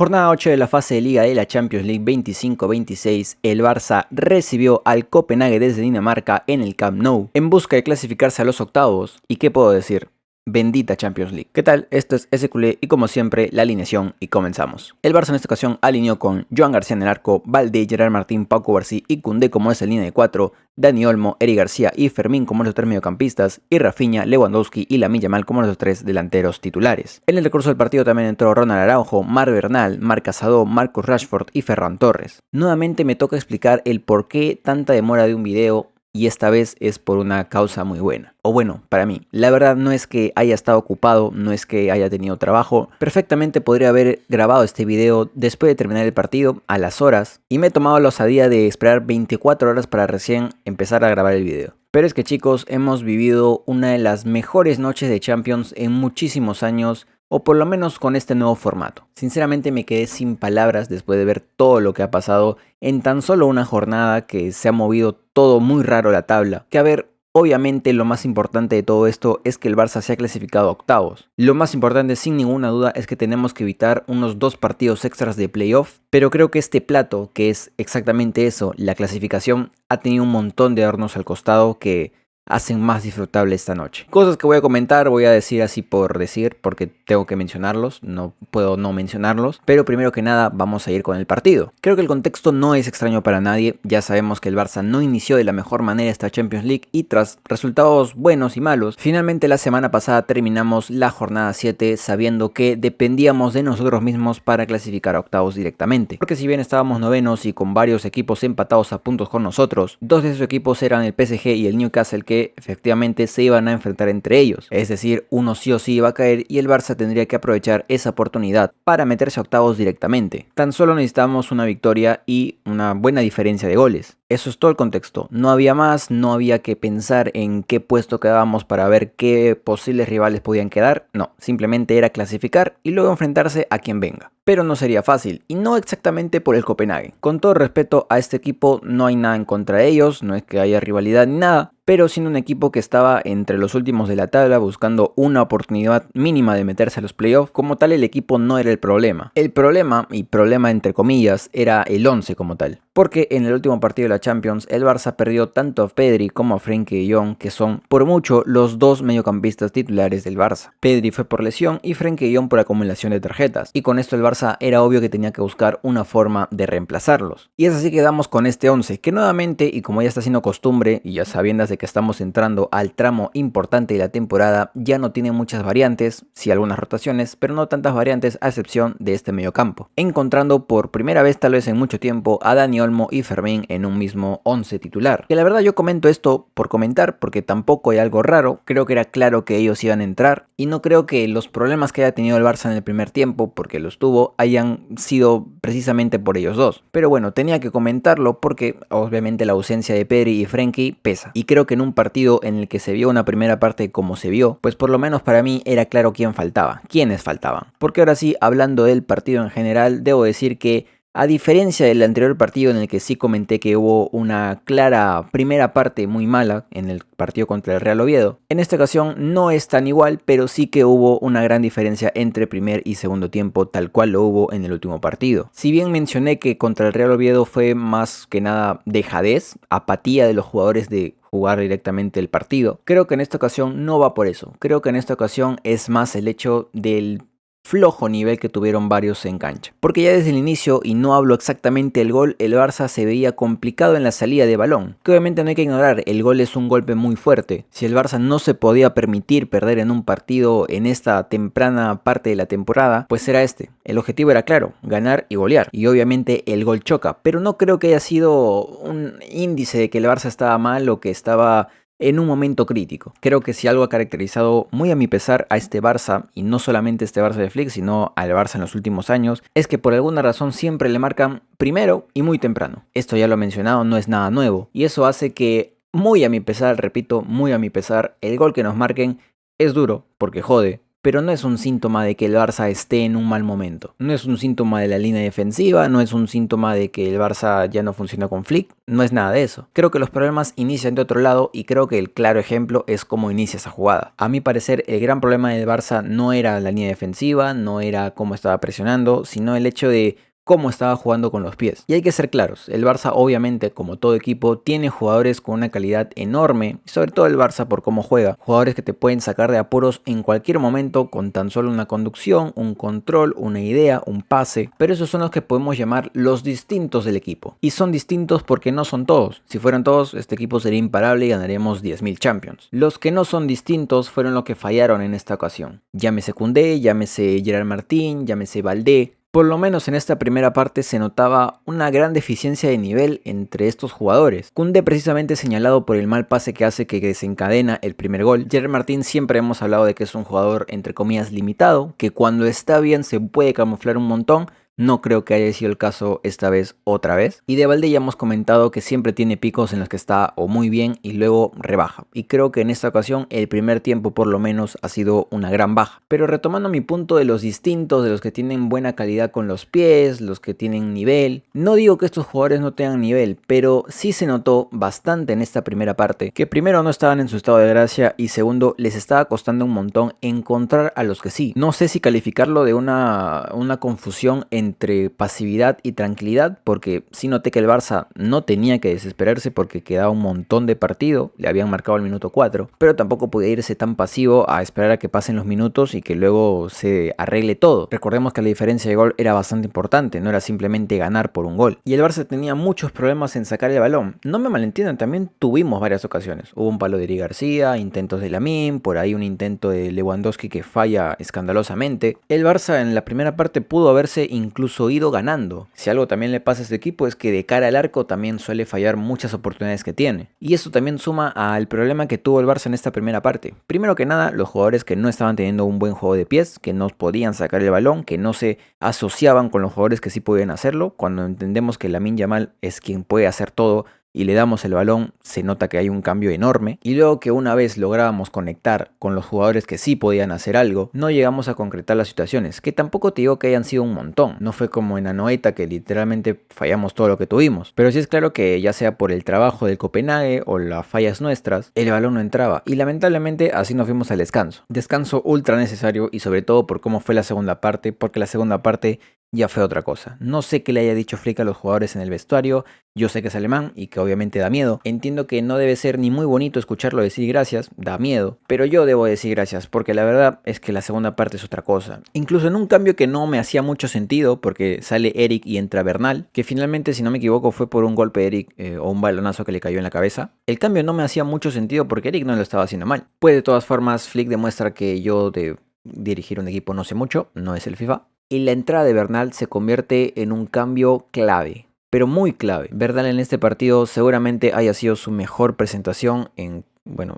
Jornada 8 de la fase de Liga de la Champions League 25-26, el Barça recibió al Copenhague desde Dinamarca en el Camp Nou en busca de clasificarse a los octavos. ¿Y qué puedo decir? Bendita Champions League. ¿Qué tal? Esto es SQL y como siempre la alineación y comenzamos. El Barça en esta ocasión alineó con Joan García en el arco, Valdé, Gerard Martín, Pau Cubarsí y Koundé como esa línea de 4, Dani Olmo, Eric García y Fermín como los 3 mediocampistas y Rafinha, Lewandowski y Lamine Yamal como los 3 delanteros titulares. En el recurso del partido también entró Ronald Araujo, Marc Bernal, Marc Casado, Marcus Rashford y Ferran Torres. Nuevamente me toca explicar el por qué tanta demora de un video. Y esta vez es por una causa muy buena. O bueno, para mí. La verdad no es que haya estado ocupado, no es que haya tenido trabajo. Perfectamente podría haber grabado este video después de terminar el partido, a las horas. Y me he tomado la osadía de esperar 24 horas para recién empezar a grabar el video. Pero es que chicos, hemos vivido una de las mejores noches de Champions en muchísimos años. O por lo menos con este nuevo formato. Sinceramente me quedé sin palabras después de ver todo lo que ha pasado en tan solo una jornada que se ha movido todo muy raro la tabla. Que a ver, obviamente lo más importante de todo esto es que el Barça se ha clasificado a octavos. Lo más importante sin ninguna duda es que tenemos que evitar unos 2 partidos extras de playoff. Pero creo que este plato, que es exactamente eso, la clasificación, ha tenido un montón de adornos al costado que hacen más disfrutable esta noche. Cosas que voy a comentar, voy a decir así por decir, porque tengo que mencionarlos, no puedo no mencionarlos, pero primero que nada vamos a ir con el partido. Creo que el contexto no es extraño para nadie, ya sabemos que el Barça no inició de la mejor manera esta Champions League y tras resultados buenos y malos, finalmente la semana pasada terminamos la jornada 7 sabiendo que dependíamos de nosotros mismos para clasificar a octavos directamente. Porque si bien estábamos novenos y con varios equipos empatados a puntos con nosotros, 2 de esos equipos eran el PSG y el Newcastle que efectivamente se iban a enfrentar entre ellos, es decir, uno sí o sí iba a caer y el Barça tendría que aprovechar esa oportunidad para meterse a octavos directamente. Tan solo necesitábamos una victoria y una buena diferencia de goles. Eso es todo el contexto, no había más, no había que pensar en qué puesto quedábamos para ver qué posibles rivales podían quedar, no, simplemente era clasificar y luego enfrentarse a quien venga. Pero no sería fácil, y no exactamente por el Copenhague. Con todo respeto a este equipo, no hay nada en contra de ellos, no es que haya rivalidad ni nada, pero siendo un equipo que estaba entre los últimos de la tabla buscando una oportunidad mínima de meterse a los playoffs, como tal el equipo no era el problema. El problema, y problema entre comillas, era el 11 como tal. Porque en el último partido de la Champions, el Barça perdió tanto a Pedri como a Frenkie de Jong, que son por mucho los 2 mediocampistas titulares del Barça. Pedri fue por lesión y Frenkie de Jong por acumulación de tarjetas, y con esto el Barça era obvio que tenía que buscar una forma de reemplazarlos. Y es así que quedamos con este 11, que nuevamente, y como ya está siendo costumbre, y ya sabiendas de que estamos entrando al tramo importante de la temporada, ya no tiene muchas variantes, sí algunas rotaciones, pero no tantas variantes a excepción de este mediocampo. Encontrando por primera vez tal vez en mucho tiempo a Dani Olmo y Fermín en un mismo 11 titular. Que la verdad yo comento esto por comentar porque tampoco hay algo raro, creo que era claro que ellos iban a entrar y no creo que los problemas que haya tenido el Barça en el primer tiempo, porque los tuvo, hayan sido precisamente por ellos dos. Pero bueno, tenía que comentarlo porque obviamente la ausencia de Pedri y Frenkie pesa. Y creo que en un partido en el que se vio una primera parte como se vio, pues por lo menos para mí era claro quién faltaba, quiénes faltaban. Porque ahora sí, hablando del partido en general, debo decir que a diferencia del anterior partido en el que sí comenté que hubo una clara primera parte muy mala en el partido contra el Real Oviedo, en esta ocasión no es tan igual, pero sí que hubo una gran diferencia entre primer y segundo tiempo, tal cual lo hubo en el último partido. Si bien mencioné que contra el Real Oviedo fue más que nada dejadez, apatía de los jugadores de jugar directamente el partido, creo que en esta ocasión no va por eso. Creo que en esta ocasión es más el hecho del flojo nivel que tuvieron varios en cancha. Porque ya desde el inicio, y no hablo exactamente del gol, el Barça se veía complicado en la salida de balón. Que obviamente no hay que ignorar, el gol es un golpe muy fuerte. Si el Barça no se podía permitir perder en un partido en esta temprana parte de la temporada, pues era este. El objetivo era claro, ganar y golear. Y obviamente el gol choca, pero no creo que haya sido un índice de que el Barça estaba mal o que estaba en un momento crítico. Creo que si algo ha caracterizado muy a mi pesar a este Barça, y no solamente este Barça de Flick, sino al Barça en los últimos años, es que por alguna razón siempre le marcan primero y muy temprano. Esto ya lo he mencionado, no es nada nuevo, y eso hace que muy a mi pesar, repito, muy a mi pesar, el gol que nos marquen es duro, porque jode, pero no es un síntoma de que el Barça esté en un mal momento. No es un síntoma de la línea defensiva, no es un síntoma de que el Barça ya no funciona con Flick, no es nada de eso. Creo que los problemas inician de otro lado y creo que el claro ejemplo es cómo inicia esa jugada. A mi parecer, el gran problema del Barça no era la línea defensiva, no era cómo estaba presionando, sino el hecho de cómo estaba jugando con los pies. Y hay que ser claros, el Barça obviamente, como todo equipo, tiene jugadores con una calidad enorme, y sobre todo el Barça por cómo juega, jugadores que te pueden sacar de apuros en cualquier momento con tan solo una conducción, un control, una idea, un pase, pero esos son los que podemos llamar los distintos del equipo. Y son distintos porque no son todos. Si fueran todos, este equipo sería imparable y ganaríamos 10.000 Champions. Los que no son distintos fueron los que fallaron en esta ocasión. Llámese Koundé, llámese Gerard Martín, llámese Valdé. Por lo menos en esta primera parte se notaba una gran deficiencia de nivel entre estos jugadores. Koundé precisamente señalado por el mal pase que hace que desencadena el primer gol. Gerard Martín siempre hemos hablado de que es un jugador entre comillas limitado, que cuando está bien se puede camuflar un montón. No creo que haya sido el caso esta vez otra vez. Y de Valdé ya hemos comentado que siempre tiene picos en los que está o muy bien y luego rebaja. Y creo que en esta ocasión el primer tiempo por lo menos ha sido una gran baja. Pero retomando mi punto de los distintos, de los que tienen buena calidad con los pies, los que tienen nivel. No digo que estos jugadores no tengan nivel, pero sí se notó bastante en esta primera parte que primero no estaban en su estado de gracia y segundo les estaba costando un montón encontrar a los que sí. No sé si calificarlo de una confusión entre pasividad y tranquilidad, porque sí noté que el Barça no tenía que desesperarse porque quedaba un montón de partido, le habían marcado el minuto 4, pero tampoco podía irse tan pasivo a esperar a que pasen los minutos y que luego se arregle todo. Recordemos que la diferencia de gol era bastante importante, no era simplemente ganar por un gol. Y el Barça tenía muchos problemas en sacar el balón. No me malentiendan, también tuvimos varias ocasiones. Hubo un palo de Eric García, intentos de Lamine, por ahí un intento de Lewandowski que falla escandalosamente. El Barça en la primera parte pudo haberse incluso ido ganando. Si algo también le pasa a este equipo es que de cara al arco también suele fallar muchas oportunidades que tiene. Y eso también suma al problema que tuvo el Barça en esta primera parte. Primero que nada, los jugadores que no estaban teniendo un buen juego de pies, que no podían sacar el balón, que no se asociaban con los jugadores que sí podían hacerlo. Cuando entendemos que Lamine Yamal es quien puede hacer todo y le damos el balón, se nota que hay un cambio enorme. Y luego que una vez lográbamos conectar con los jugadores que sí podían hacer algo, no llegamos a concretar las situaciones, que tampoco te digo que hayan sido un montón. No fue como en Anoeta que literalmente fallamos todo lo que tuvimos. Pero sí es claro que ya sea por el trabajo del Copenhague o las fallas nuestras, el balón no entraba. Y lamentablemente así nos fuimos al descanso. Descanso ultra necesario y sobre todo por cómo fue la segunda parte, porque la segunda parte ya fue otra cosa. No sé qué le haya dicho Flick a los jugadores en el vestuario. Yo sé que es alemán y que obviamente da miedo. Entiendo que no debe ser ni muy bonito escucharlo decir gracias, da miedo. Pero yo debo decir gracias porque la verdad es que la segunda parte es otra cosa. Incluso en un cambio que no me hacía mucho sentido porque sale Eric y entra Bernal, que finalmente si no me equivoco fue por un golpe de Eric o un balonazo que le cayó en la cabeza. El cambio no me hacía mucho sentido porque Eric no lo estaba haciendo mal. Pues de todas formas Flick demuestra que yo de dirigir un equipo no sé mucho, no es el FIFA. Y la entrada de Bernal se convierte en un cambio clave, pero muy clave. Bernal en este partido seguramente haya sido su mejor presentación en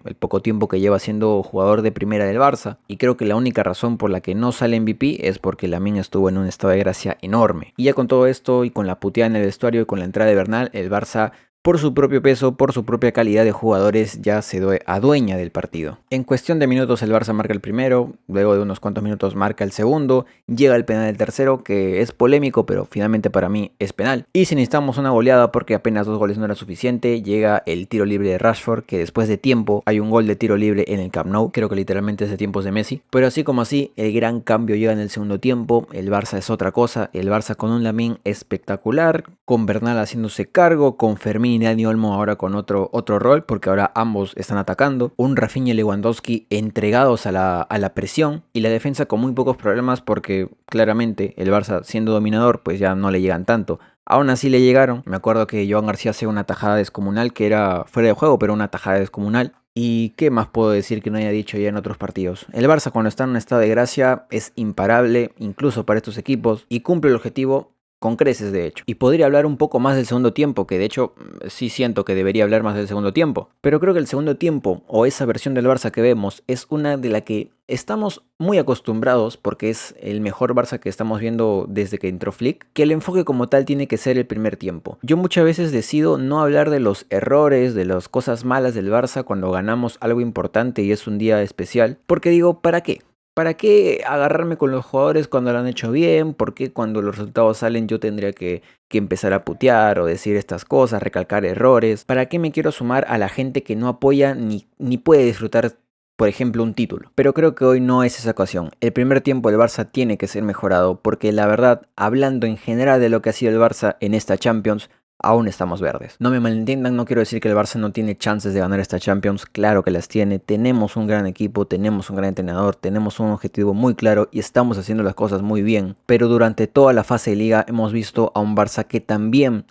el poco tiempo que lleva siendo jugador de primera del Barça. Y creo que la única razón por la que no sale MVP es porque Lamine estuvo en un estado de gracia enorme. Y ya con todo esto y con la puteada en el vestuario y con la entrada de Bernal, el Barça por su propio peso, por su propia calidad de jugadores, ya se adueña del partido. En cuestión de minutos el Barça marca el primero, luego de unos cuantos minutos marca el segundo, llega el penal del tercero, que es polémico, pero finalmente para mí es penal. Y si necesitamos una goleada porque apenas 2 goles no era suficiente, llega el tiro libre de Rashford, que después de tiempo hay un gol de tiro libre en el Camp Nou, creo que literalmente es de tiempos de Messi. Pero así como así, el gran cambio llega en el segundo tiempo, el Barça es otra cosa, el Barça con un Lamine espectacular, con Bernal haciéndose cargo, con Fermín y Dani Olmo ahora con otro rol, porque ahora ambos están atacando. Un Rafinha y Lewandowski entregados a la presión y la defensa con muy pocos problemas porque claramente el Barça siendo dominador pues ya no le llegan tanto. Aún así le llegaron. Me acuerdo que Joan García hacía una tajada descomunal que era fuera de juego, pero una tajada descomunal. ¿Y qué más puedo decir que no haya dicho ya en otros partidos? El Barça cuando está en un estado de gracia es imparable, incluso para estos equipos, y cumple el objetivo con creces de hecho. Y podría hablar un poco más del segundo tiempo, que de hecho sí siento que debería hablar más del segundo tiempo. Pero creo que el segundo tiempo, o esa versión del Barça que vemos, es una de la que estamos muy acostumbrados, porque es el mejor Barça que estamos viendo desde que entró Flick, que el enfoque como tal tiene que ser el primer tiempo. Yo muchas veces decido no hablar de los errores, de las cosas malas del Barça cuando ganamos algo importante y es un día especial, porque digo, ¿para qué? ¿Para qué agarrarme con los jugadores cuando lo han hecho bien? ¿Por qué cuando los resultados salen yo tendría que empezar a putear o decir estas cosas, recalcar errores? ¿Para qué me quiero sumar a la gente que no apoya ni puede disfrutar, por ejemplo, un título? Pero creo que hoy no es esa ocasión. El primer tiempo del Barça tiene que ser mejorado porque la verdad, hablando en general de lo que ha sido el Barça en esta Champions, aún estamos verdes. No me malentiendan, no quiero decir que el Barça no tiene chances de ganar esta Champions, claro que las tiene, tenemos un gran equipo, tenemos un gran entrenador, tenemos un objetivo muy claro y estamos haciendo las cosas muy bien, pero durante toda la fase de liga hemos visto a un Barça que también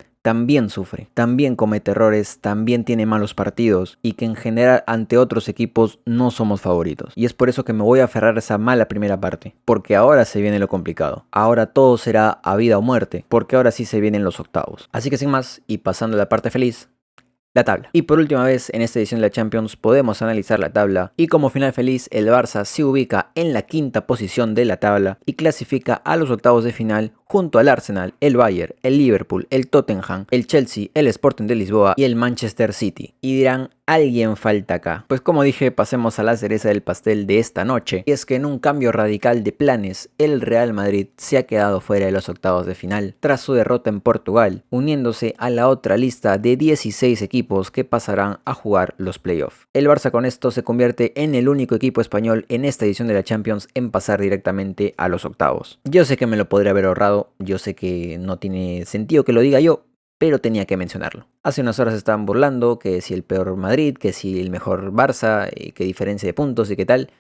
sufre, también comete errores, también tiene malos partidos y que en general ante otros equipos no somos favoritos. Y es por eso que me voy a aferrar a esa mala primera parte, porque ahora se viene lo complicado. Ahora todo será a vida o muerte, porque ahora sí se vienen los octavos. Así que sin más, y pasando a la parte feliz, la tabla. Y por última vez en esta edición de la Champions podemos analizar la tabla y como final feliz el Barça se ubica en la quinta posición de la tabla y clasifica a los octavos de final junto al Arsenal, el Bayern, el Liverpool, el Tottenham, el Chelsea, el Sporting de Lisboa y el Manchester City. Y dirán, alguien falta acá. Pues como dije, pasemos a la cereza del pastel de esta noche. Y es que en un cambio radical de planes, el Real Madrid se ha quedado fuera de los octavos de final, tras su derrota en Portugal, uniéndose a la otra lista de 16 equipos que pasarán a jugar los playoffs. El Barça con esto se convierte en el único equipo español en esta edición de la Champions en pasar directamente a los octavos. Yo sé que me lo podría haber ahorrado, yo sé que no tiene sentido que lo diga yo, pero tenía que mencionarlo. Hace unas horas estaban burlando que si el peor Madrid, que si el mejor Barça, que diferencia de puntos y qué tal.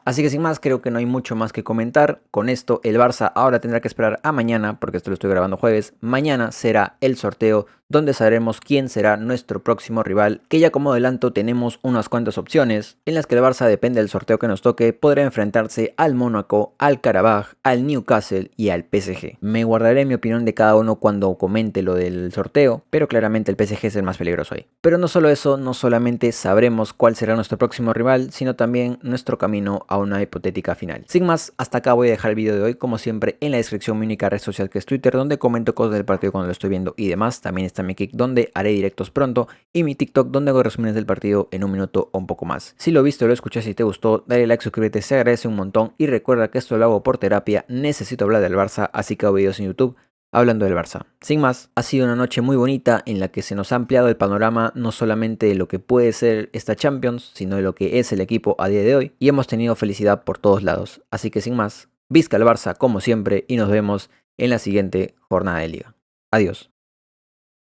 Así que sin más, creo que no hay mucho más que comentar. Con esto el Barça ahora tendrá que esperar a mañana, porque esto lo estoy grabando jueves. Mañana será el sorteo donde sabremos quién será nuestro próximo rival, que ya como adelanto tenemos unas cuantas opciones, en las que el Barça, depende del sorteo que nos toque, podrá enfrentarse al Mónaco, al Karabaj, al Newcastle y al PSG. Me guardaré mi opinión de cada uno cuando comente lo del sorteo, pero claramente el PSG es el más peligroso ahí. Pero no solo eso, no solamente sabremos cuál será nuestro próximo rival, sino también nuestro camino a una hipotética final. Sin más, hasta acá voy a dejar el video de hoy, como siempre en la descripción mi única red social que es Twitter, donde comento cosas del partido cuando lo estoy viendo y demás. También está mi Kick, donde haré directos pronto, y mi TikTok, donde hago resúmenes del partido en un minuto o un poco más. Si lo viste o lo escuchaste y te gustó, dale like, suscríbete, se agradece un montón, y recuerda que esto lo hago por terapia, necesito hablar del Barça, así que hago videos en YouTube hablando del Barça. Sin más, ha sido una noche muy bonita en la que se nos ha ampliado el panorama no solamente de lo que puede ser esta Champions, sino de lo que es el equipo a día de hoy, y hemos tenido felicidad por todos lados. Así que sin más, visca el Barça como siempre y nos vemos en la siguiente jornada de liga. Adiós.